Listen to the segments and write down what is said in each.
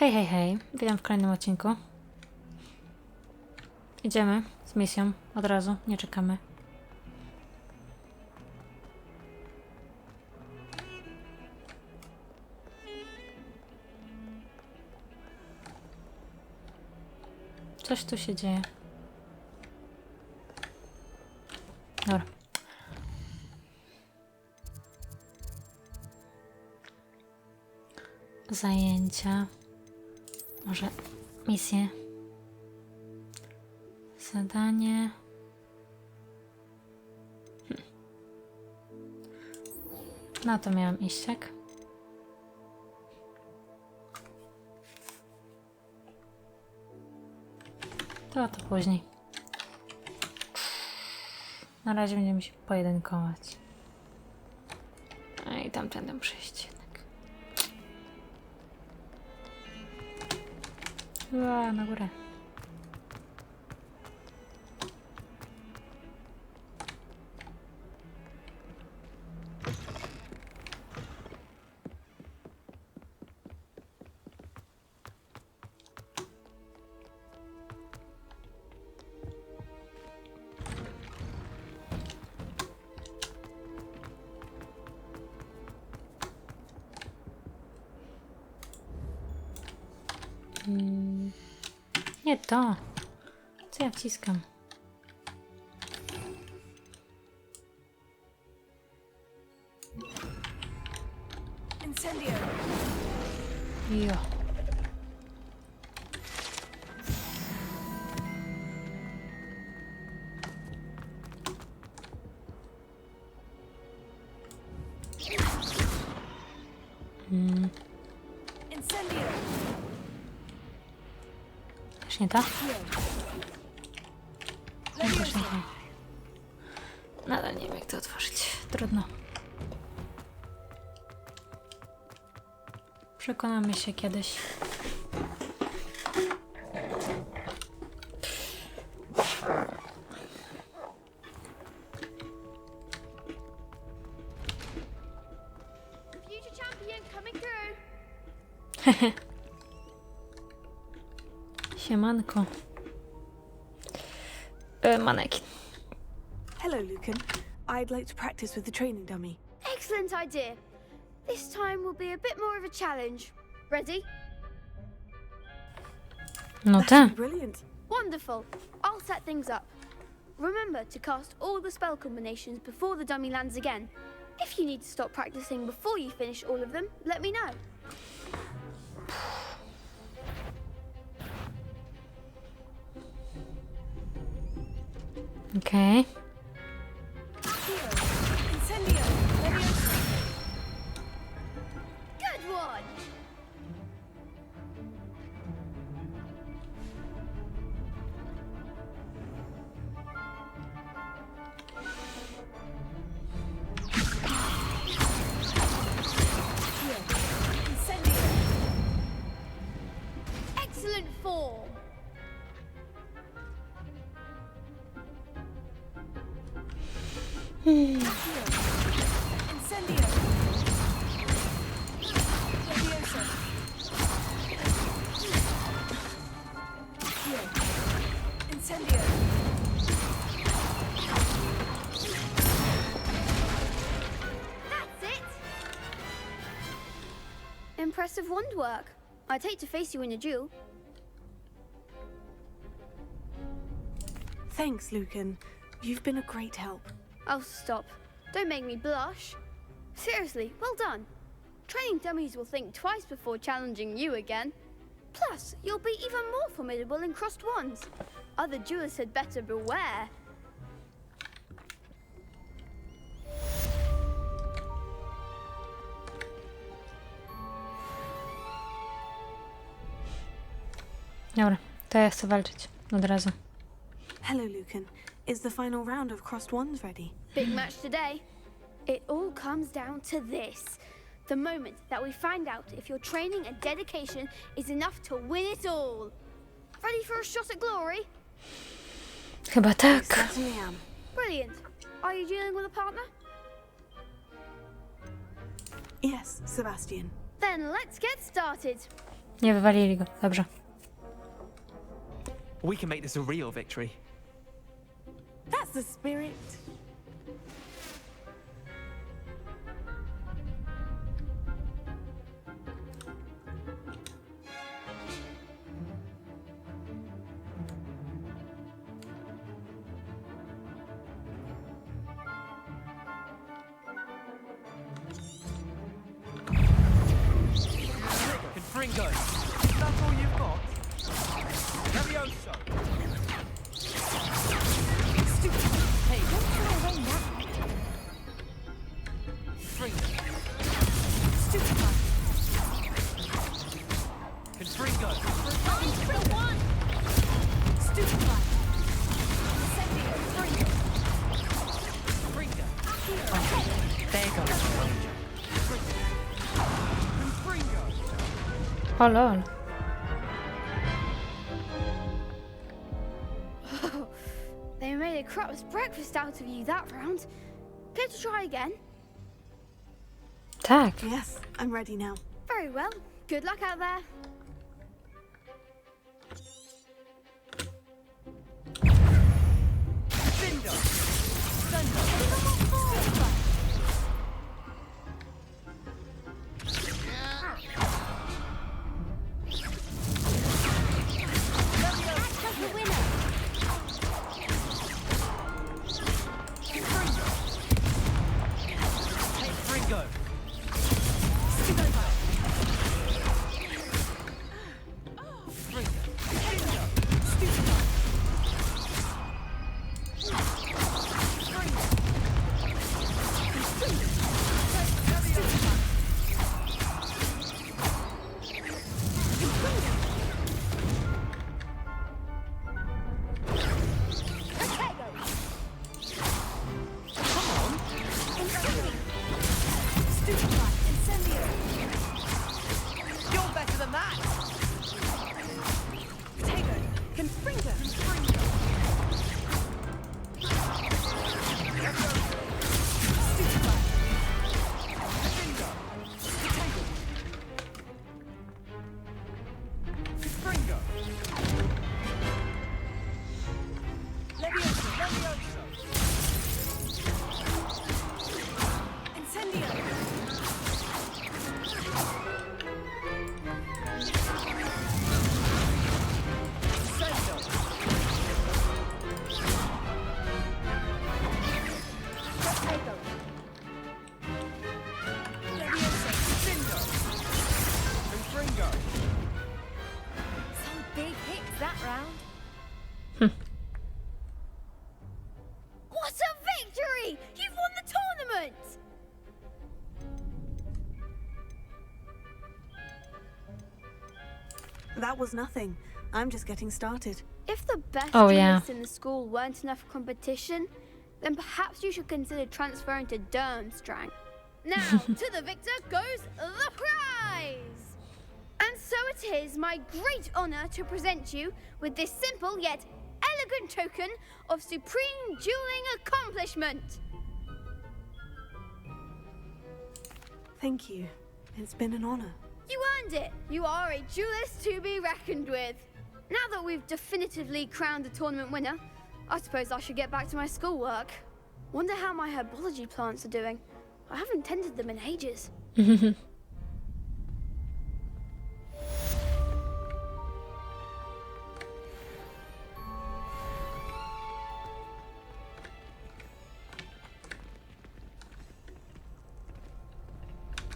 Hej, hej, hej. Witam w kolejnym odcinku. Idziemy z misją od razu, nie czekamy. Coś tu się dzieje. Dobra. Zajęcia. Może misje. Zadanie. Na to miałam iść, tak? To później. Na razie będziemy się pojedynkować. I tamtędy muszę iść jednak. Na górę. Nie to. Co ja wciskam? Incendio. Jo. Incendio. Też nie to? Też nie to. Nadal nie wiem, jak to otworzyć. Trudno. Przekonamy się kiedyś. Future champion coming through. Siemanko. Manekin. Hello, Lucan. I'd like to practice with the training dummy. Excellent idea. This time will be a bit more of a challenge. Ready? No That tak. should be brilliant. Wonderful. I'll set things up. Remember to cast all the spell combinations before the dummy lands again. If you need to stop practicing before you finish all of them, let me know. Okej. Incendio. Leviosa. Good one. Incendio. Excellent form. Incendio. Leviosa. Incendio. That's it. Impressive wand work. I'd hate to face you in a duel. Thanks, Lucan. You've been a great help. Oh, stop. Don't make me blush. Seriously, well done. Training dummies will think twice before challenging you again. Plus, you'll be even more formidable in crossed wands. Other duelists had better beware. Dobra, to ja chcę walczyć. Od razu. Hello, Lucan. Is the final round of crossed wands ready? Big match today. It all comes down to this. The moment that we find out if your training and dedication is enough to win it all. Ready for a shot at glory? Chyba I tak. certainly am. Brilliant. Are you dealing with a partner? Yes, Sebastian. Then let's get started. Nie wywalili go. Dobrze. We can make this a real victory. That's the spirit. Confringo, that's all you've got? Levioso! Hey, don't throw away now. Confringo! Confringo! Confringo! There goes the Ranger. Confringo! O lol. They made a crap's breakfast out of you that round. Care to try again? Tak. Yes, I'm ready now. Very well. Good luck out there. Cinder! Thunder! Confringo! You're better than that! Confringo! Levioso! Levioso! Incendio! Sendo! Levioso! Cinder! Confringo! Some big hits that round. What a victory! You've won the tournament! That was nothing. I'm just getting started. If the best Oh, yeah. duelists in the school weren't enough competition, then perhaps you should consider transferring to Durmstrang. Now, to the victor goes the prize! And so it is my great honor to present you with this simple yet elegant token of supreme dueling accomplishment. Thank you. It's been an honor. You earned it. You are a duelist to be reckoned with. Now that we've definitively crowned the tournament winner, I suppose I should get back to my schoolwork. Wonder how my herbology plants are doing. I haven't tended them in ages.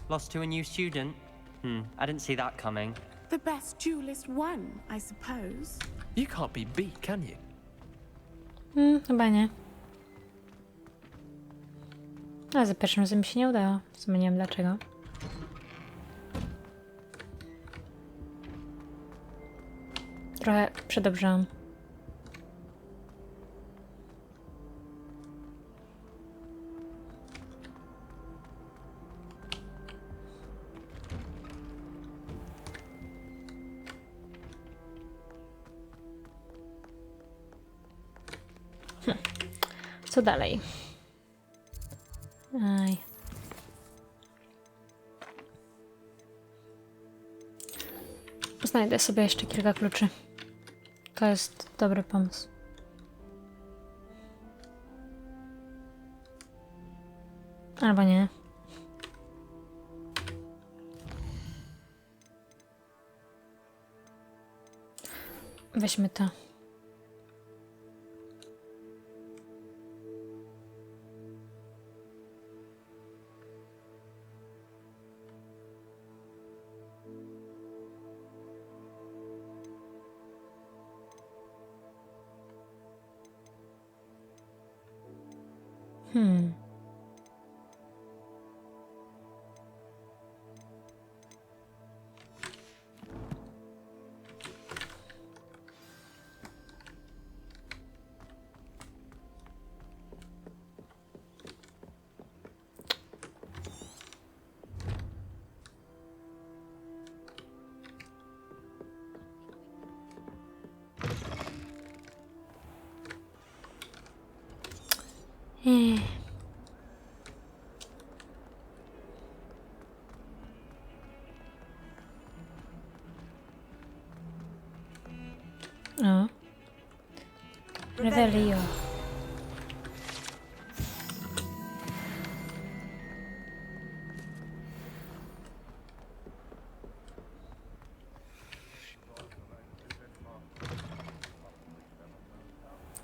Lost to a new student? I didn't see that coming. The best duelist won, I suppose. You can't be beat, can you? Chyba nie. A za pierwszym razem mi się nie udało. W sumie nie wiem dlaczego. Trochę przedobrzyłam. Co dalej? Aj. Znajdę sobie jeszcze kilka kluczy. To jest dobry pomysł. Albo nie. Weźmy to. O. Revelio.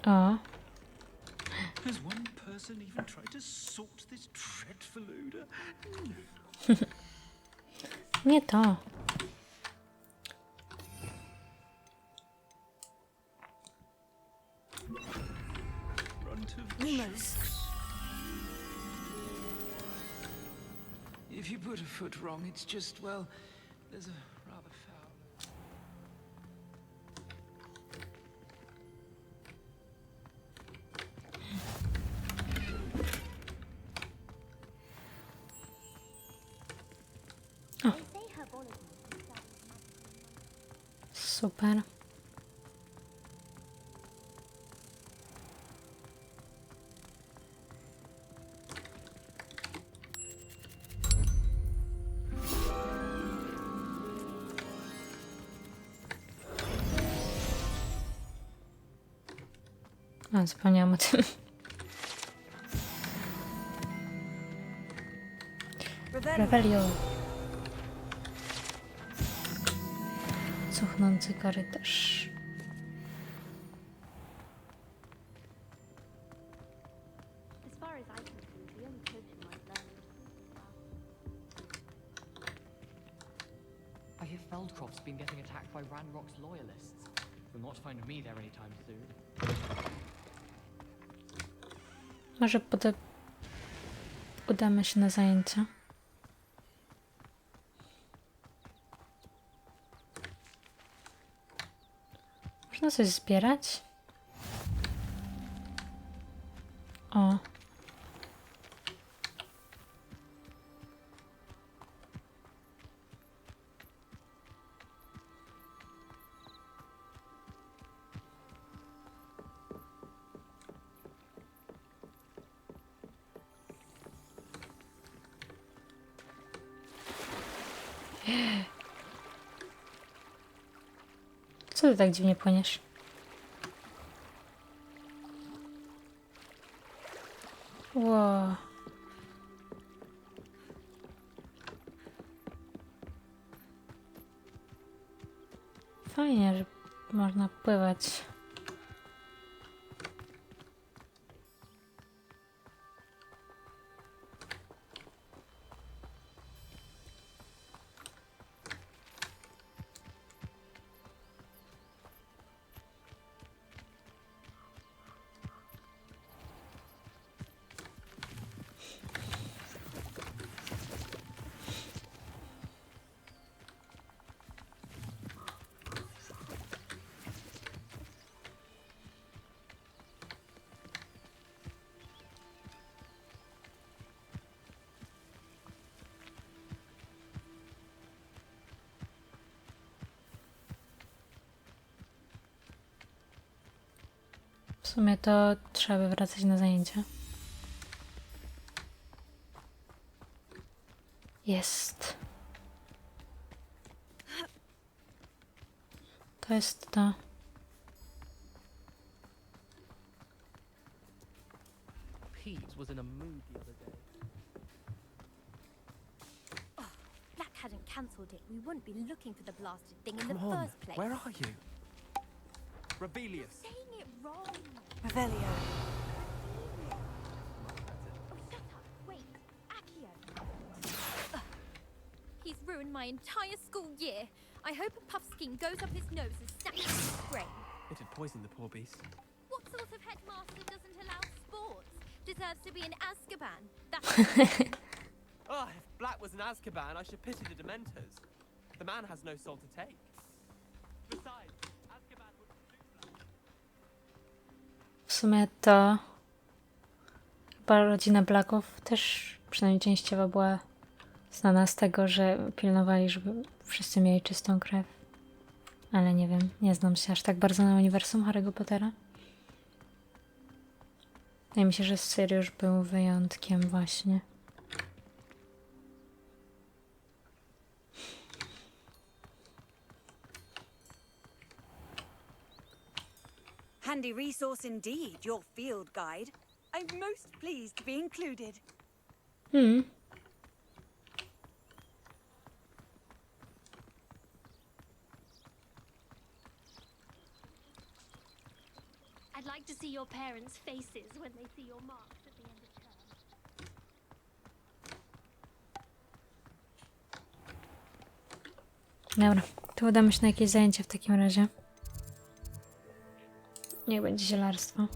O. Has one person even tried to sort this dreadful odor? Nie to. Runt of Almost. If you put a foot wrong, it's just, well, there's a rather foul. Super. A, zapomniałam o tym. Revelio. Cuchnący korytarz. As far as I can see, the only potion I've learned. I hear Feldcroft's been getting attacked by Ranrock's loyalists. Will not find me there anytime soon. Może udamy się na zajęcia. Można coś zbierać? O. Co ty tak dziwnie płyniesz? Wow. Fajnie, że można pływać. W sumie to trzeba by wracać na zajęcia. Jest. To jest to. Pete was in a mood the other day. Black hadn't cancelled it, we wouldn't be looking for the blasted thing in Come the on, first place. where are you? Rebellious. Saying it wrong. Revelio. Oh, shut up. Wait, Accio. Ugh. He's ruined my entire school year. I hope a puffskein goes up his nose and snaps his brain. It had poisoned the poor beast. What sort of headmaster doesn't allow sports? Deserves to be in Azkaban. That's Ah, if Black was in Azkaban, I should pity the Dementors. The man has no soul to take. Besides, Azkaban wouldn't suit Black. W sumie to chyba rodzina Blacków też przynajmniej częściowo była znana z tego, że pilnowali, żeby wszyscy mieli czystą krew. Ale nie wiem, nie znam się aż tak bardzo na uniwersum Harry'ego Pottera. Wydaje mi się, że Sirius był wyjątkiem właśnie. Handy resource indeed, your field guide. I'm most pleased to be included. I'd like to see your parents' faces when they see your marks at the end of term. Dobra, to udamy się na jakieś zajęcie w takim razie. Niech będzie zielarstwo.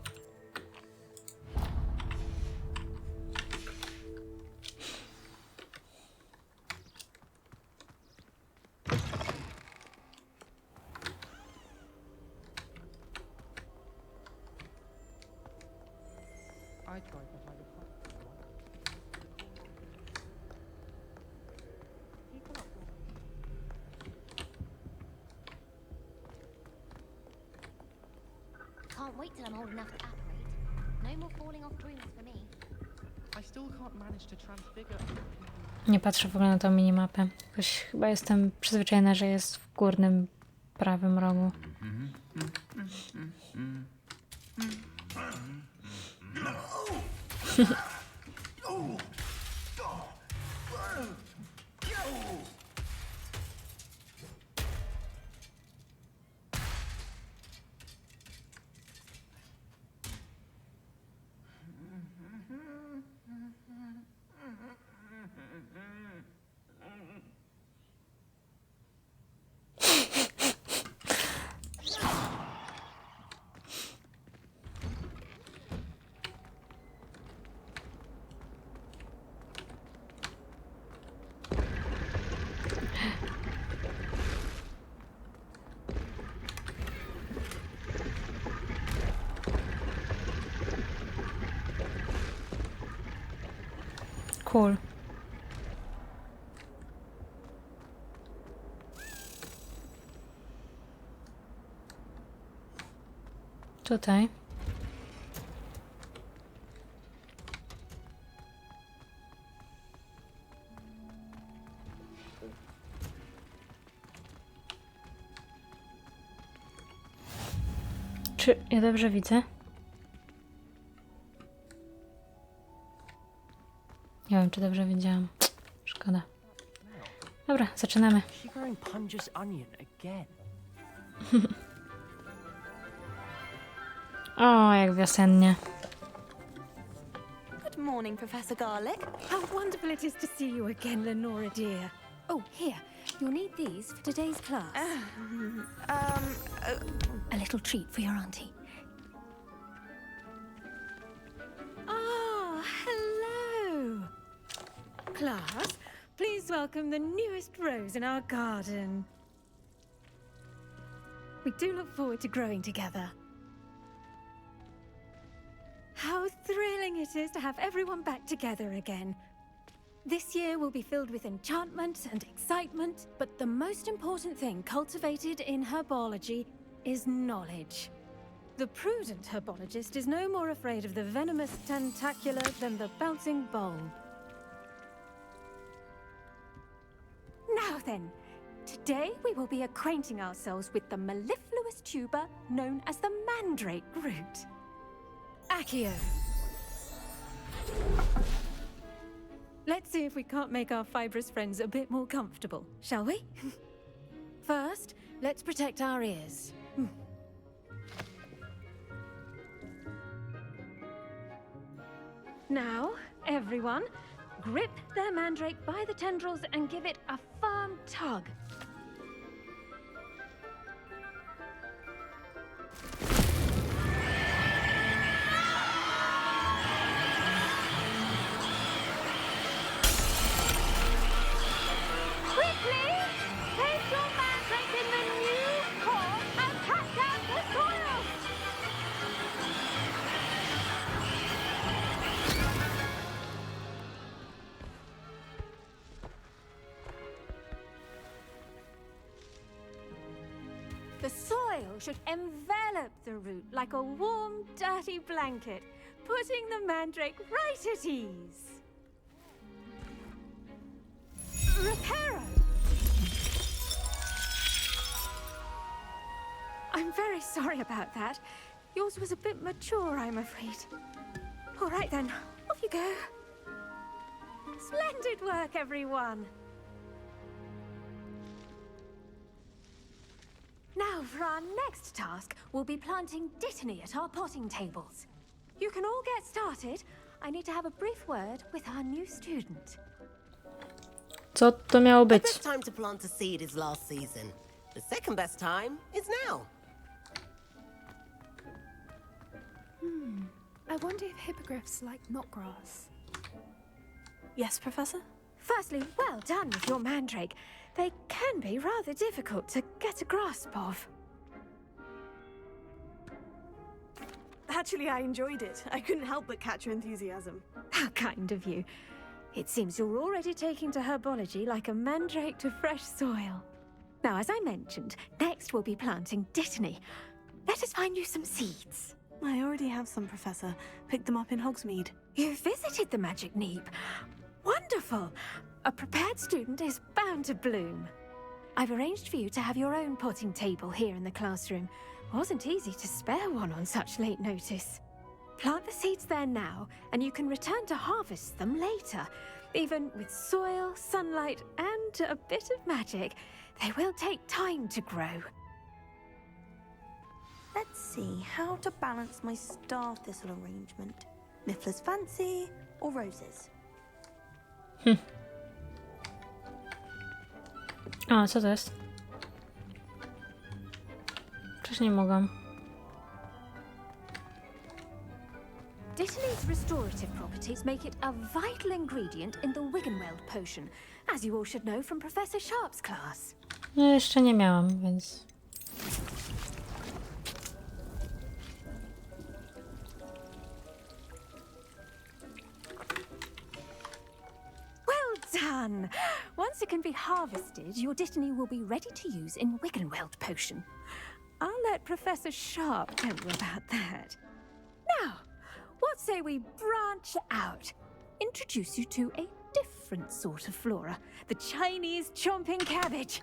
I tried to hide a fact. People up there. Can't wait till I'm old enough to apparate. No more falling off brooms for me. I still can't manage to transfigure. Nie patrzę w ogóle na tą minimapę. Jakoś chyba jestem przyzwyczajona, że jest w górnym prawym rogu. Cool. Tutaj. Czy ja dobrze widzę? Nie wiem, czy dobrze widziałam. Szkoda. Dobra, zaczynamy. Is she growing Punja's onion again? O, jak wiosennie. Good morning, Professor Garlick. How wonderful it is to see you again, Lenora dear. Oh, here. You'll need these for today's class. A little treat for your auntie. Ah, hello. Class, please welcome the newest rose in our garden. We do look forward to growing together. How thrilling it is to have everyone back together again. This year will be filled with enchantment and excitement, but the most important thing cultivated in herbology is knowledge. The prudent herbologist is no more afraid of the venomous tentacular than the bouncing bulb. Now then, to Today we will be acquainting ourselves with the mellifluous tuber known as the mandrake root. Accio. Let's see if we can't make our fibrous friends a bit more comfortable, shall we? First, let's protect our ears. Now, everyone, grip their mandrake by the tendrils and give it a firm tug. Quickly, place your mandrake in the new pot and cut down the soil. The soil should envelop the root like a warm, dirty blanket, putting the mandrake right at ease. Reparo! I'm very sorry about that. Yours was a bit mature, I'm afraid. All right then, off you go. Splendid work, everyone! Now, for our next task, we'll be planting Dittany at our potting tables. You can all get started. I need to have a brief word with our new student. Co to miało The być? best time to plant a seed is last season. The second best time is now. I wonder if hippogriffs like knotgrass. Yes, Professor? Firstly, well done with your mandrake. They can be rather difficult to get a grasp of. Actually, I enjoyed it. I couldn't help but catch your enthusiasm. How kind of you. It seems you're already taking to herbology like a mandrake to fresh soil. Now, as I mentioned, next we'll be planting Dittany. Let us find you some seeds. I already have some, Professor. Picked them up in Hogsmeade. You visited the Magic Neep. Wonderful! A prepared student is bound to bloom. I've arranged for you to have your own potting table here in the classroom. Wasn't easy to spare one on such late notice. Plant the seeds there now, and you can return to harvest them later. Even with soil, sunlight, and a bit of magic, they will take time to grow. Let's see how to balance my star thistle arrangement. Niffler's fancy or roses? A, co to jest? Przecież nie mogłam. Dittany's restorative properties make it a vital ingredient in the Wiggenweld potion, as you all should know from Professor Sharp's class. No jeszcze nie miałam, więc... Well done! Once it can be harvested, your Dittany will be ready to use in Wiggenweld potion. I'll let Professor Sharp tell you about that. Now, what say we branch out? Introduce you to a different sort of flora, the Chinese chomping cabbage.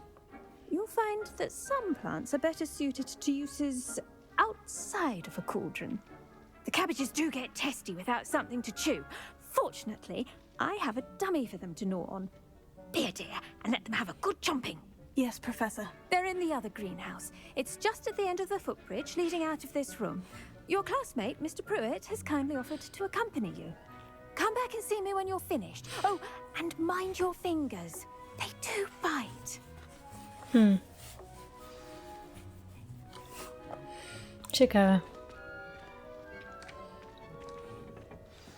You'll find that some plants are better suited to uses outside of a cauldron. The cabbages do get testy without something to chew. Fortunately, I have a dummy for them to gnaw on. Be a dear and let them have a good chomping. Yes, Professor. They're in the other greenhouse. It's just at the end of the footbridge leading out of this room. Your classmate, Mr. Pruitt, has kindly offered to accompany you. Come back and see me when you're finished. Oh, and mind your fingers. They do bite. Ciekawe.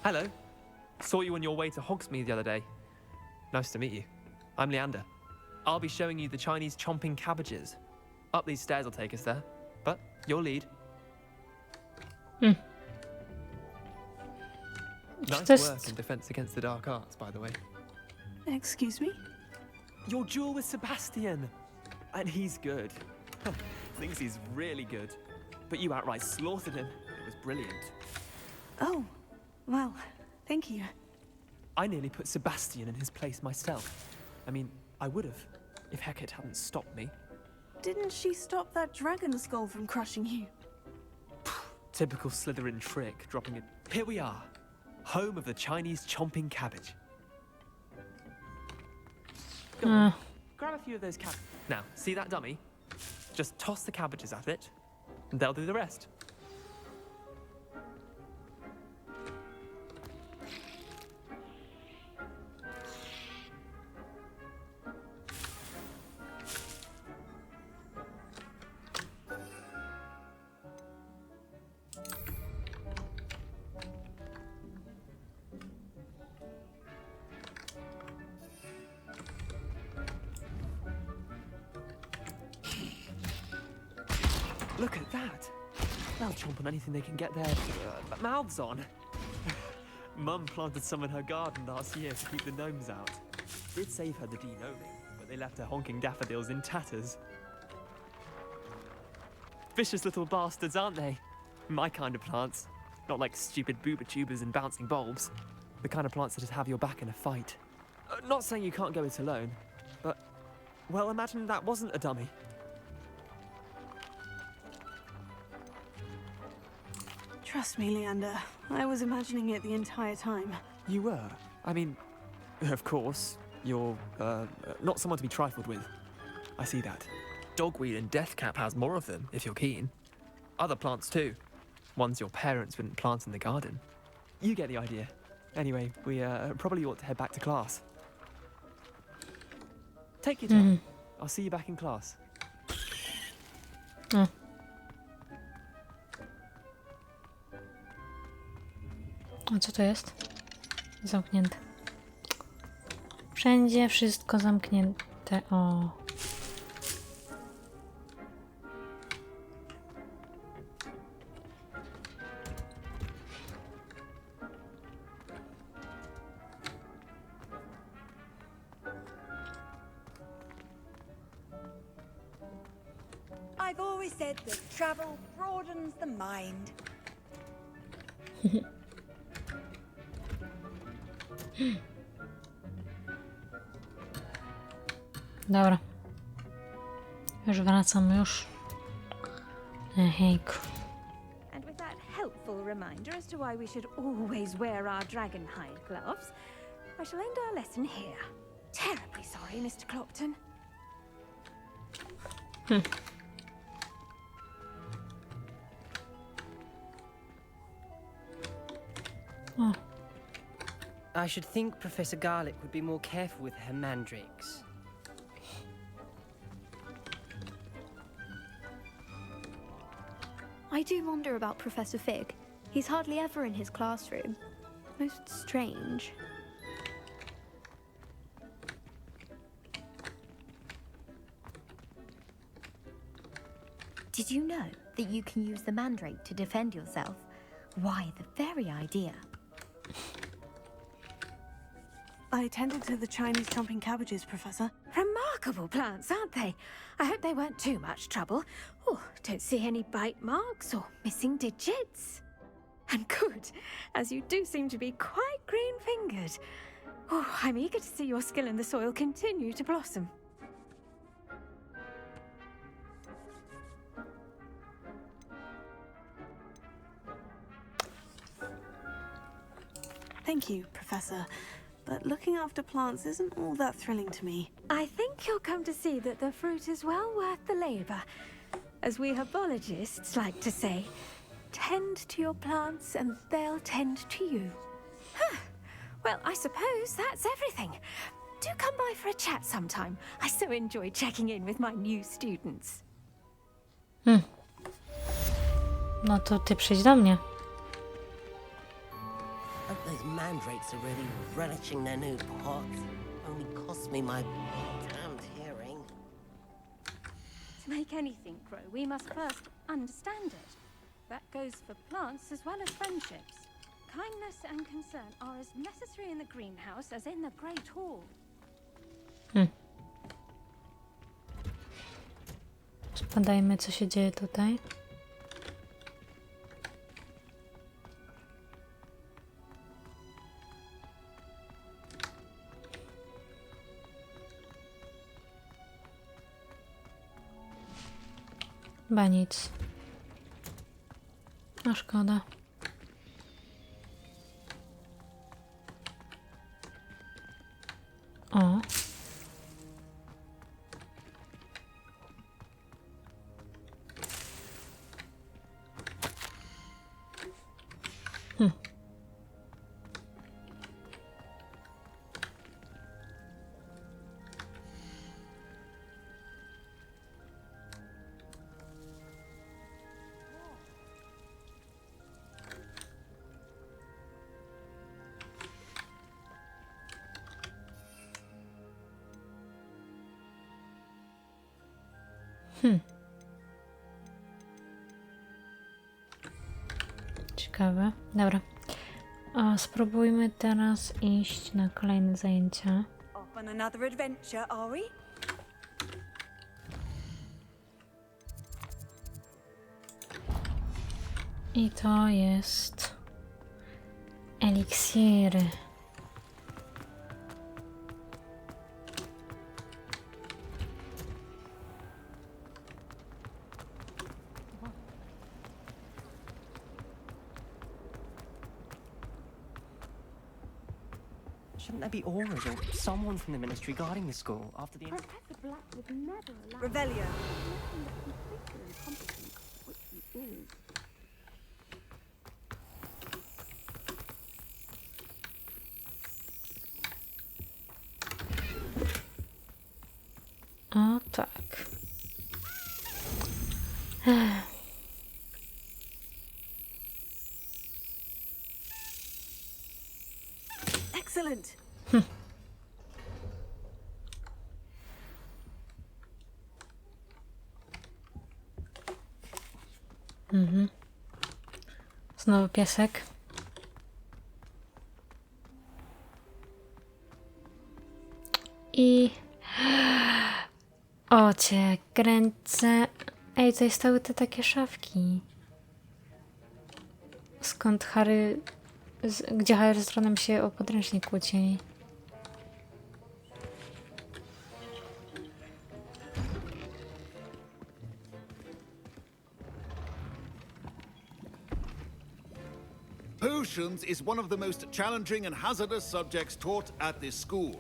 Hello. Saw you on your way to Hogsmeade the other day. Nice to meet you. I'm Leander. I'll be showing you the Chinese chomping cabbages. Up these stairs will take us there, but you'll lead. Nice work in Defense Against the Dark Arts, by the way. Excuse me? Your duel with Sebastian! And he's good. Thinks he's really good. But you outright slaughtered him. It was brilliant. Oh, well, thank you. I nearly put Sebastian in his place myself. I mean, I would have. if Hecate hadn't stopped me. Didn't she stop that dragon skull from crushing you? Typical Slytherin trick, dropping it. Here we are, home of the Chinese chomping cabbage. Go on, grab a few of those cabbages. Now, see that dummy? Just toss the cabbages at it, and they'll do the rest. Look at that! They'll chomp on anything they can get their mouths on. Mum planted some in her garden last year to keep the gnomes out. Did save her the de-gnoming, but they left her honking daffodils in tatters. Vicious little bastards, aren't they? My kind of plants. Not like stupid booba tubers and bouncing bulbs. The kind of plants that just have your back in a fight. Not saying you can't go it alone, but, well, imagine that wasn't a dummy. Trust me, Leander. I was imagining it the entire time. You were? I mean, of course, you're, not someone to be trifled with. I see that. Dogweed and deathcap has more of them, if you're keen. Other plants too. Ones your parents wouldn't plant in the garden. You get the idea. Anyway, we, probably ought to head back to class. Take your time. I'll see you back in class. A co to jest? Zamknięte. Wszędzie wszystko zamknięte. O. I've always said that travel broadens the mind. Dobra. Już wracam, już. Hejku. And with that helpful reminder as to why we should always wear our dragon hide gloves, I shall end our lesson here. Terribly sorry, Mr. Clopton. Oh. I should think Professor Garlick would be more careful with her mandrakes. I do wonder about Professor Fig. He's hardly ever in his classroom. Most strange. Did you know that you can use the mandrake to defend yourself? Why, the very idea. I tended to the Chinese chomping cabbages, Professor. Remarkable plants, aren't they? I hope they weren't too much trouble. Oh, don't see any bite marks or missing digits. And good, as you do seem to be quite green-fingered. Oh, I'm eager to see your skill in the soil continue to blossom. Thank you, Professor. But looking after plants isn't all that thrilling to me. I think you'll come to see that the fruit is well worth the labor. As we herbologists like to say, tend to your plants and they'll tend to you. Huh. Well, I suppose that's everything. Do come by for a chat sometime. I so enjoy checking in with my new students. No to ty przyjdź do mnie. Hope those mandrakes are really relishing their new pots. Only cost me my damned hearing. To make anything grow, we must first understand it. That goes for plants as well as friendships. Kindness and concern are as necessary in the greenhouse as in the Great Hall. Zbadajmy, co się dzieje tutaj. Chyba nic. No szkoda. O. Ciekawe. Dobra. Spróbujmy teraz iść na kolejne zajęcia. Off on another adventure, are we? I to jest eliksiry. Shouldn't there be auras or someone from the ministry guarding the school after the... Professor Black would never allow Revelio. which he is. O tak. Excellent. Znowu piesek. I... O cię kręcę. Ej, tutaj stały te takie szafki. Skąd Harry... Gdzie Harry z Ronem się o podręcznik kłócili. Potions is one of the most challenging and hazardous subjects taught at this school.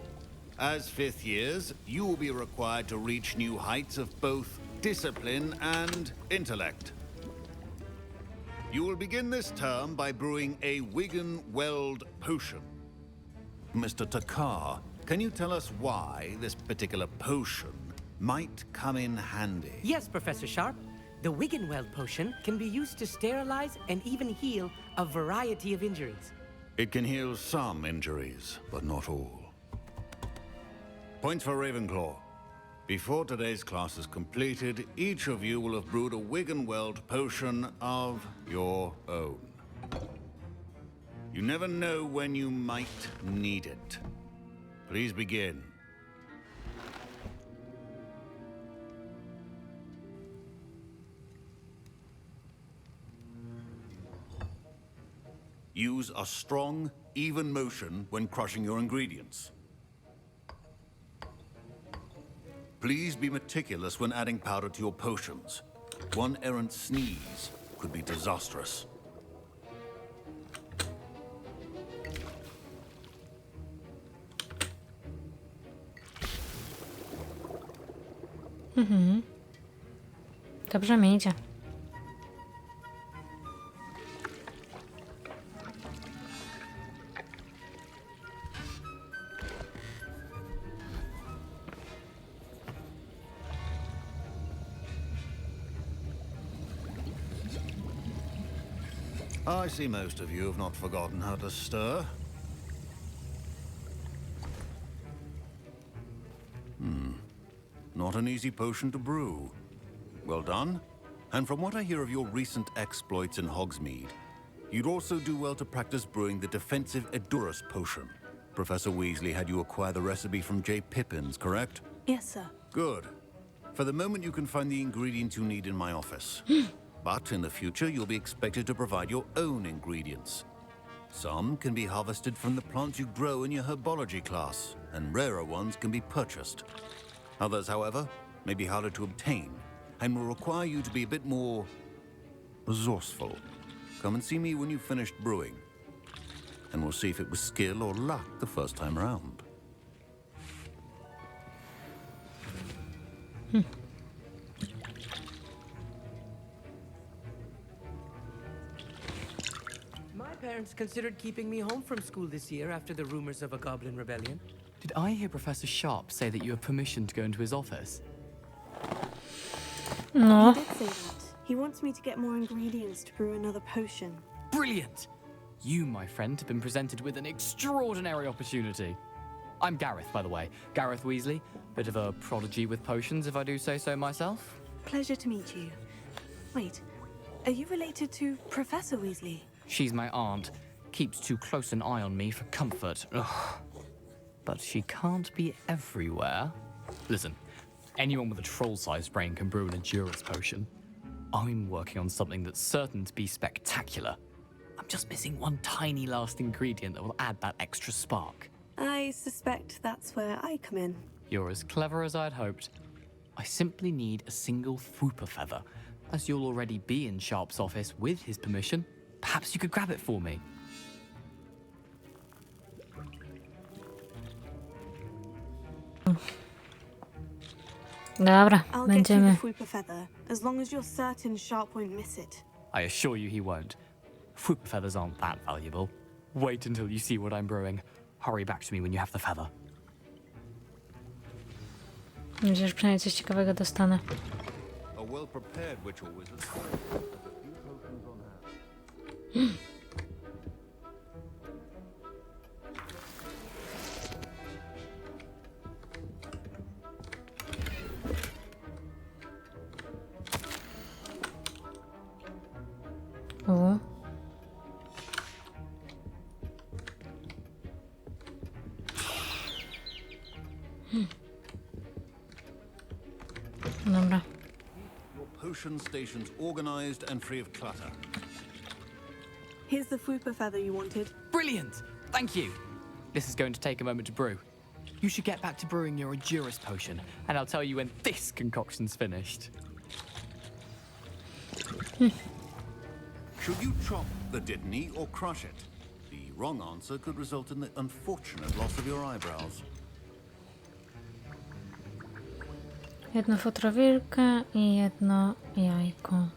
As fifth years, you will be required to reach new heights of both discipline and intellect. You will begin this term by brewing a Wigan-Weld potion. Mr. Takar, can you tell us why this particular potion might come in handy? Yes, Professor Sharp. The Wiggenweld potion can be used to sterilize and even heal a variety of injuries. It can heal some injuries, but not all. Points for Ravenclaw. Before today's class is completed, each of you will have brewed a Wiggenweld potion of your own. You never know when you might need it. Please begin. Use a strong, even motion when crushing your ingredients. Please be meticulous when adding powder to your potions. One errant sneeze could be disastrous. Dobrze mi idzie. I see most of you have not forgotten how to stir. Not an easy potion to brew. Well done. And from what I hear of your recent exploits in Hogsmeade, you'd also do well to practice brewing the defensive Edurus potion. Professor Weasley had you acquire the recipe from J. Pippins, correct? Yes, sir. Good. For the moment, you can find the ingredients you need in my office. But in the future, you'll be expected to provide your own ingredients. Some can be harvested from the plants you grow in your herbology class, and rarer ones can be purchased. Others, however, may be harder to obtain, and will require you to be a bit more resourceful. Come and see me when you've finished brewing, and we'll see if it was skill or luck the first time around. My parents considered keeping me home from school this year after the rumors of a goblin rebellion. Did I hear Professor Sharp say that you have permission to go into his office? No. He did say that. He wants me to get more ingredients to brew another potion. Brilliant! You, my friend, have been presented with an extraordinary opportunity. I'm Gareth, by the way. Gareth Weasley. Bit of a prodigy with potions, if I do say so myself. Pleasure to meet you. Wait, are you related to Professor Weasley? She's my aunt. Keeps too close an eye on me for comfort. Ugh. But she can't be everywhere. Listen, anyone with a troll-sized brain can brew an Endurance potion. I'm working on something that's certain to be spectacular. I'm just missing one tiny last ingredient that will add that extra spark. I suspect that's where I come in. You're as clever as I'd hoped. I simply need a single Fwooper feather. As you'll already be in Sharp's office with his permission, perhaps you could grab it for me. Dobra, I'll get you the będziemy. Fwooper feather, as long as you're certain Sharp won't miss it. I assure you he won't. Fwooper feathers aren't that valuable. Wait until you see what I'm brewing. Hurry back to me when you have the feather. Myślę, że przynajmniej coś ciekawego dostanę. A well-prepared witch or wizard has a few potions on hand. O. Dobra. Your potion station's organized and free of clutter. Here's the Fwooper feather you wanted. Brilliant! Thank you! This is going to take a moment to brew. You should get back to brewing your Endurance potion, and I'll tell you when this concoction's finished. Should you chop the Dittany or crush it? The wrong answer could result in the unfortunate loss of your eyebrows. Jedno futro wilka i jedno jajko.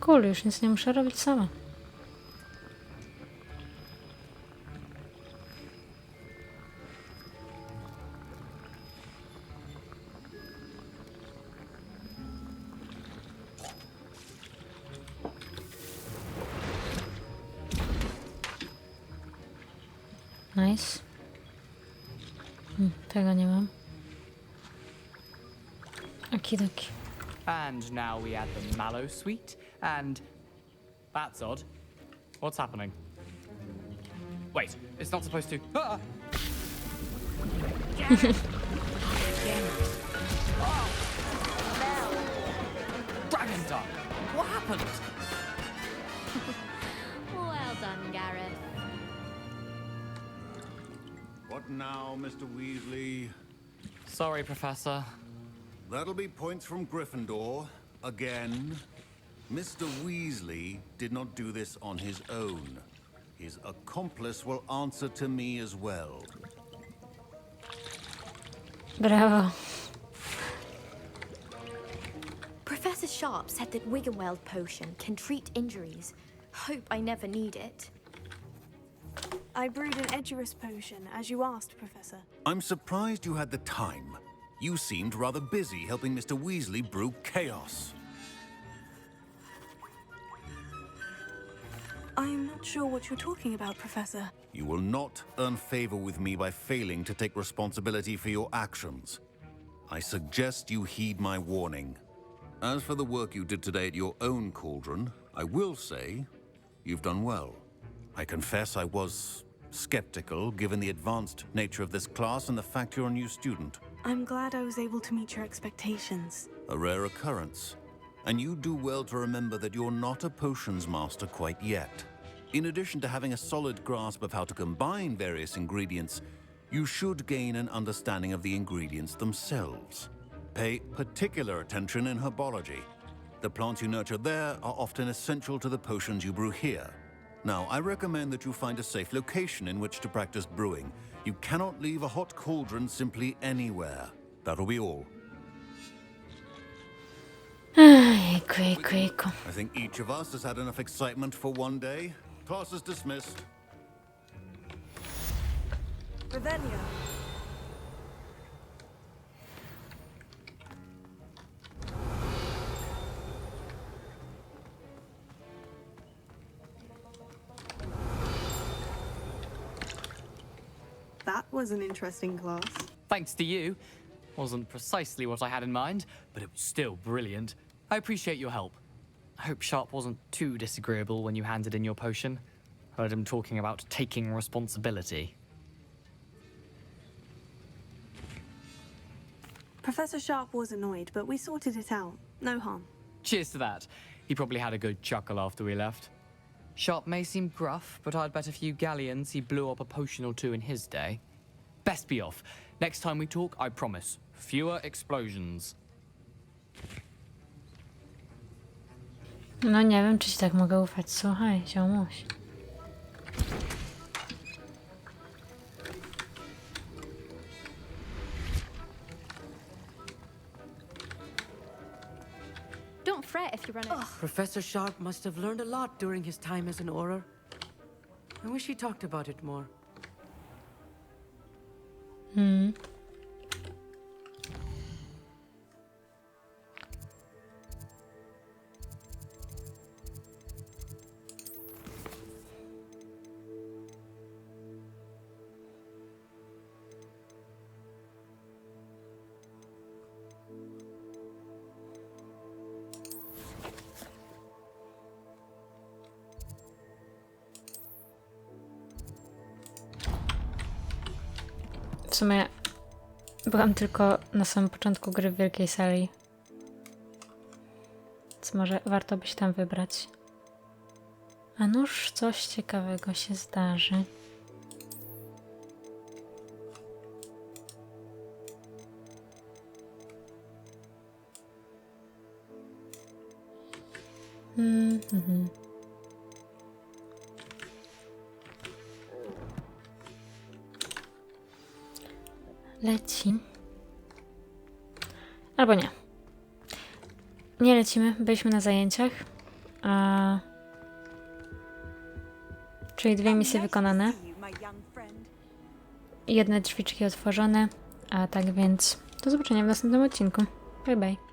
Cool, już nic nie muszę robić sama. Nice. Tego nie mam. Okidoki. And now we add the mallow sweet, and... That's odd. What's happening? Wait, it's not supposed to... Ah! Oh! Dragon Duck! What happened? Well done, Gareth. What now, Mr. Weasley? Sorry, Professor. That'll be points from Gryffindor. Again. Mr. Weasley did not do this on his own. His accomplice will answer to me as well. Brawo. Professor Sharp said that Wiggenweld potion can treat injuries. Hope I never need it. I brewed an Edurus potion, as you asked, Professor. I'm surprised you had the time. You seemed rather busy helping Mr. Weasley brew chaos. I'm not sure what you're talking about, Professor. You will not earn favor with me by failing to take responsibility for your actions. I suggest you heed my warning. As for the work you did today at your own cauldron, I will say you've done well. I confess I was skeptical given the advanced nature of this class and the fact you're a new student. I'm glad I was able to meet your expectations. A rare occurrence. And you do well to remember that you're not a potions master quite yet. In addition to having a solid grasp of how to combine various ingredients, you should gain an understanding of the ingredients themselves. Pay particular attention in herbology. The plants you nurture there are often essential to the potions you brew here. Now, I recommend that you find a safe location in which to practice brewing. You cannot leave a hot cauldron simply anywhere. That'll be all. Jejku. I think each of us has had enough excitement for one day. Class is dismissed. Revelio. That was an interesting class. Thanks to you. Wasn't precisely what I had in mind, but it was still brilliant. I appreciate your help. I hope Sharp wasn't too disagreeable when you handed in your potion. Heard him talking about taking responsibility. Professor Sharp was annoyed, but we sorted it out. No harm. Cheers to that. He probably had a good chuckle after we left. Sharp may seem gruff, but I'd bet a few galleons he blew up a potion or two in his day. Best be off. Next time we talk, I promise. Fewer explosions. No nie wiem, czy ci tak mogę ufać. Słuchaj, ziomuś. Don't fret if you run out. Professor Sharp must have learned a lot during his time as an Auror. I wish he talked about it more. W sumie byłam tylko na samym początku gry w wielkiej sali. Więc może warto by się tam wybrać. A nuż coś ciekawego się zdarzy. Leci. Albo nie. Nie lecimy, byliśmy na zajęciach. Czyli 2 misje wykonane. Jedne drzwiczki otworzone. A tak więc do zobaczenia w następnym odcinku. Bye bye.